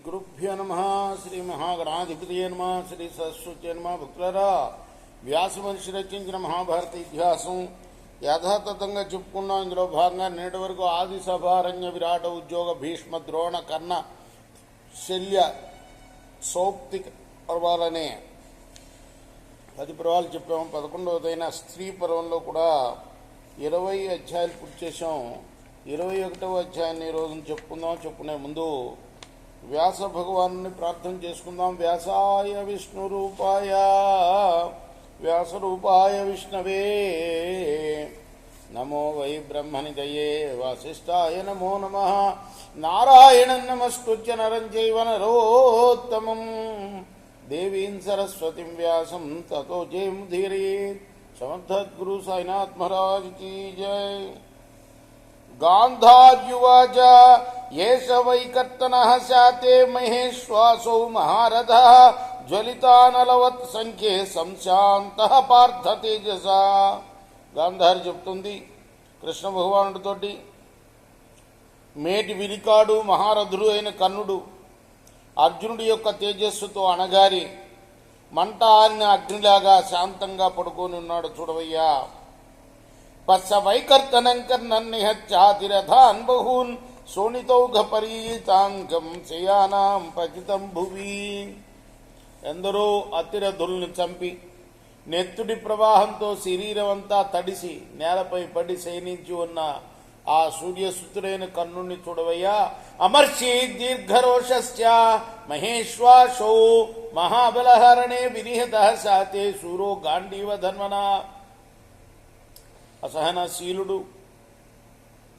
గురుభ్యో నమః. శ్రీ మహాగణాధిపతయే నమః. శ్రీ సరస్వతి నమః. భక్తులారా, వ్యాస మహర్షి రచించిన మహాభారత ఇతిహాసం యథాతథంగా చెప్పుకున్నాం. ఇందులో భాగంగా నేటి వరకు ఆది సభారణ్య విరాట ఉద్యోగ భీష్మ ద్రోణ కర్ణ శల్య సౌప్తిక పర్వాలనే 10 పర్వాలు చెప్పాము. 11వదైన స్త్రీ పర్వంలో కూడా 20 అధ్యాయాలు పూర్తి చేసాం. 21వ అధ్యాయాన్ని రోజున చెప్పుకుందాం. చెప్పుకునే ముందు వ్యాస భగవాను ప్రార్థన చేసుకుందాం. వ్యాసాయ విష్ణు రూపాయ వ్యాస రూపాయ విష్ణవే నమో వై బ్రహ్మనిదయే వాసిష్ఠాయ నమో నమః. నారాయణం నమస్కృత్య నరం చైవ నరోత్తమం దేవీం సరస్వతిం వ్యాసం తతో జయముదీరయేత్. సమర్థద్గురు సాయినాథ్ మహారాజ్ కీ జై. గాంధార్యువాచ ఏష వై కర్తనః శాతే మహేశ్వాసౌ మహారథః జ్వలితానలవత్ సంఖ్యే సంశాంతః పార్థ తేజసా. గాంధారి చెప్తుంది కృష్ణ భగవానుడితోటి, మేటి విరికాడు మహారథుడు అయిన కర్ణుడు అర్జునుడి యొక్క తేజస్సుతో అణగారి మంట ఆరిన అగ్నిలాగా శాంతంగా పడుకొని ఉన్నాడు. చూడవయ్యా, పశ్చ వైకర్తనం కర్ణన్ నిహత్యాతిరథాన్ బహూన్ శోణితౌఘ పరీతాంగం శయానాం పతితం భువి. ఎందరో అతిరథుల్ని చంపి నెత్తుడి ప్రవాహంతో శరీరం అంతా తడిసి నేలపై పడి శయనించి ఉన్న ఆ సూర్యసుతుడైన కర్ణుణ్ణి చూడవయ్యా. అమర్షి దీర్ఘరోషస్య మహేశ్వాసౌ మహాబలహరణే వినిహతః శాతే శూరో గాంధీవ ధన్వనా. అసహనశీలుడు,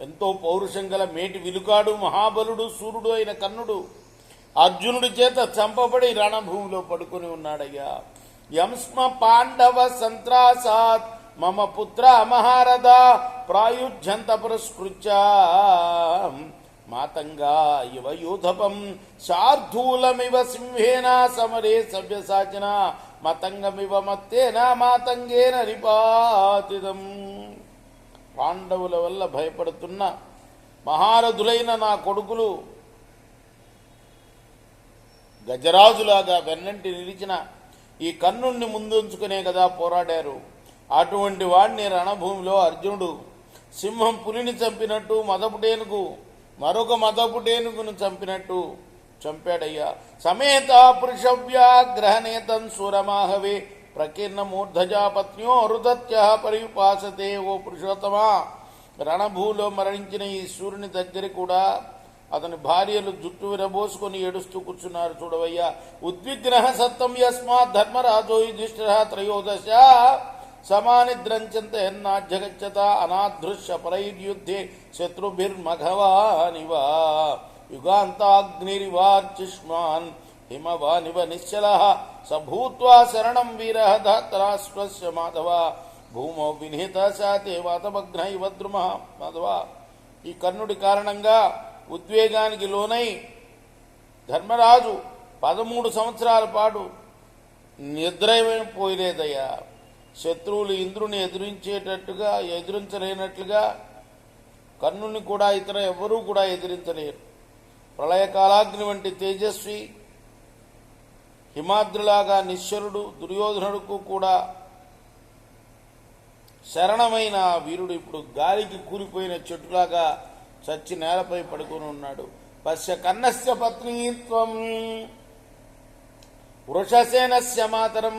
ఎంతో పౌరుషం గల మేటి విలుకాడు మహాబలుడు సూర్యుడు అయిన కర్ణుడు అర్జునుడి చేత చంపబడి రణభూమిలో పడుకొని ఉన్నాడయ్యా. యంస్మ పాండవ సంత్రాసాత్ మమ పుత్ర మహారథ ప్రాయుధ్యంత పురస్కృత్య మాతంగా ఇవ యూధపం శార్ధూలమివ సింహేన సమరే సవ్యసాచిన మతంగమివ మత్తేన మాతంగేన నిపాతితం. పాండవుల వల్ల భయపడుతున్న మహారథులైన నా కొడుకులు గజరాజులాగా వెన్నంటి నిలిచిన ఈ కర్ణుణ్ణి ముందుంచుకునే కదా పోరాడారు. అటువంటి వాడిని రణభూమిలో అర్జునుడు సింహం పులిని చంపినట్టు మదపుటేనుగు మరొక మదపుటేనుగును చంపినట్టు చంపాడయ్యా. సమేత పురుషవ్యాగ్రహనేతం సురమాహవే ప్రకీర్ణ మూర్ధజాపత్న్యో రుదత్య పరిపాసతే. ఓ పురుషోత్తమా, రణభూలో మరణించిన ఈ సూర్యుని దగ్గర కూడా అతని భార్యలు జుట్టు విరబోసుకొని ఏడుస్తూ కూర్చున్నారు. చూడవయ్యా. ఉద్విగ్న సత్తం యస్మాత్ ధర్మరాజో యుధిష్ఠిర త్రయోదశ సమానిద్రంచంత ఎన్నాజ్యగచ్చత అనాదృశ్య పరైర్యుద్ధే శత్రుభిర్మఘవానివ యుగాంతాగ్నిరివార్చిష్మాన్ హిమవానివ నిశ్చల సభూత్వా శరణం వీర ధాత్రాశ్వస్య మాధవ భూమౌ వినిహిత శాతే వాతమగ్న ఇవ ద్రుమ. మాధవ, ఈ కర్ణుడి కారణంగా ఉద్వేగానికి లోనై ధర్మరాజు 13 సంవత్సరాల పాటు నిద్రపోయలేదయ్యా. శత్రువులు ఇంద్రుని ఎదిరించలేనట్లుగా కర్ణుని కూడా ఇతర ఎవరూ కూడా ఎదిరించలేరు. ప్రళయకాలాగ్ని వంటి తేజస్వి హిమాద్రులాగా నిశ్చరుడు దుర్యోధనుడుకు కూడా శరణమైన వీరుడు ఇప్పుడు గాలికి కూలిపోయిన చెట్టులాగా చచ్చి నేలపై పడుకొని ఉన్నాడు. పశ్య కన్నస్య పత్నీత్వం వృషసేనస్య మాతరం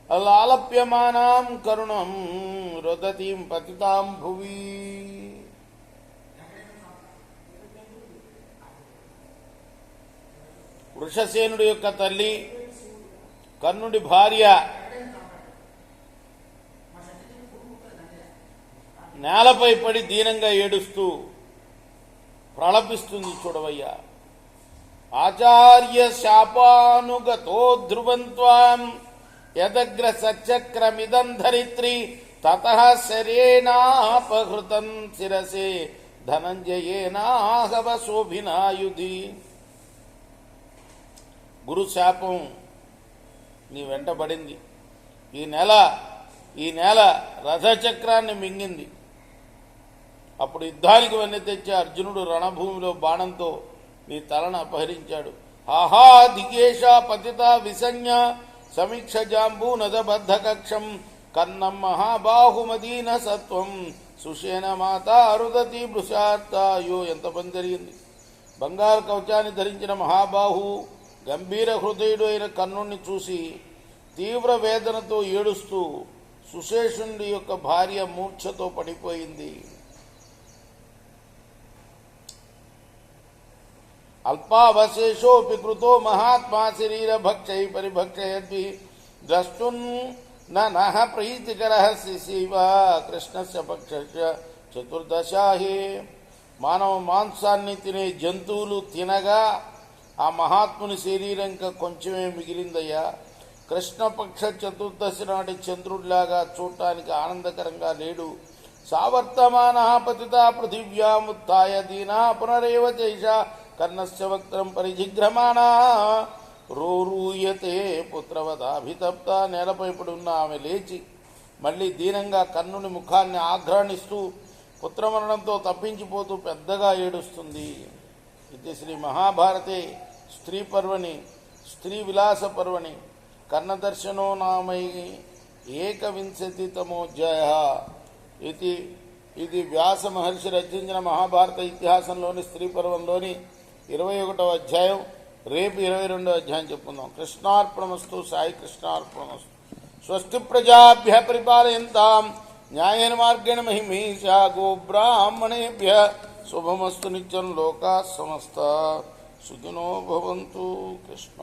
లాలప్యమానాం కరుణం రుదతీం పతితాం భువి. వృషసేనుడి యొక్క తల్లి కర్ణుడి భార్య నేలపై పడి దీనంగా ఏడుస్తూ ప్రళపిస్తుంది. చూడవయ్యా. ఆచార్య శాపానుగతో ధ్రువంత్వాం యదగ్ర సచక్రమిదం ధరిత్రి తతః శరేణాపహృతం శిరసే ధనంజయేనాహవ శోభినాయుధి. గురు శాపం నీ వెంటబడింది. ఈ నేల రథచక్రాన్ని మింగింది. అప్పుడు యుద్ధానికి వన్నె తెచ్చే అర్జునుడు రణభూమిలో బాణంతో నీ తలను అపహరించాడు. ఆహా దిగేశ పతిత విసంజ్ఞ సమీక్ష జాంబూనదబద్ధ కక్షం కన్నం మహాబాహుమదీన సత్వం సుషేణ మాత అరుదతి భృషార్తాయో. ఎంత పని జరిగింది! బంగారు కవచాన్ని ధరించిన మహాబాహు గంభీర హృదయుడు అయిన కర్ణుణ్ణి చూసి తీవ్ర వేదనతో ఏడుస్తూ సుశేషుడి యొక్క భార్య మూర్ఛతో పడిపోయింది. అల్పావశేషోపి కృతో మహాత్మా శరీర భక్షై పరిభక్షయద్భి ద్రష్టున్ నః ప్రీతికర శిశివ కృష్ణస్య పక్షస్య చతుర్దశాహే. మానవ మాంసాన్ని తినే జంతువులు తినగా ఆ మహాత్ముని శరీరం ఇంకా కొంచెమే మిగిలిందయ్యా. కృష్ణపక్ష చతుర్దశి నాటి చంద్రుడిలాగా చూడటానికి ఆనందకరంగా లేడు. సావర్తమాన పతిత పృథివ్యాముత్థాయ దీనా పునరేవ చైష కర్ణస్య వక్త్రం పరిజిఘ్రమాణా రోరూయతే పుత్రవదాభితప్త. నేలపై పడున్న ఆమె లేచి మళ్ళీ దీనంగా కర్ణుని ముఖాన్ని ఆఘ్రాణిస్తూ పుత్రమరణంతో తప్పించిపోతూ పెద్దగా ఏడుస్తుంది. ఇది శ్రీ మహాభారతే స్త్రీ పర్వణి స్త్రీ విలాస పర్వణి కర్ణదర్శనో నామై ఏకవింశతితమోధ్యాయ. ఇది వ్యాస మహర్షి రచించిన మహాభారత ఇతిహాసంలోని స్త్రీ పర్వంలోని 21వ అధ్యాయం. రేపు 22వ అధ్యాయం చెప్పుకుందాం. కృష్ణార్పణమస్తు. సాయి కృష్ణార్పణమస్తు. స్వస్తి ప్రజాభ్య పరిపాలయంతాం న్యాయేన మార్గేణ మహిమీషా గోబ్రాహ్మణేభ్య శుభమస్తు. నిత్యం లోకా సమస్త సుఖినో భవంతు. కృష్ణ.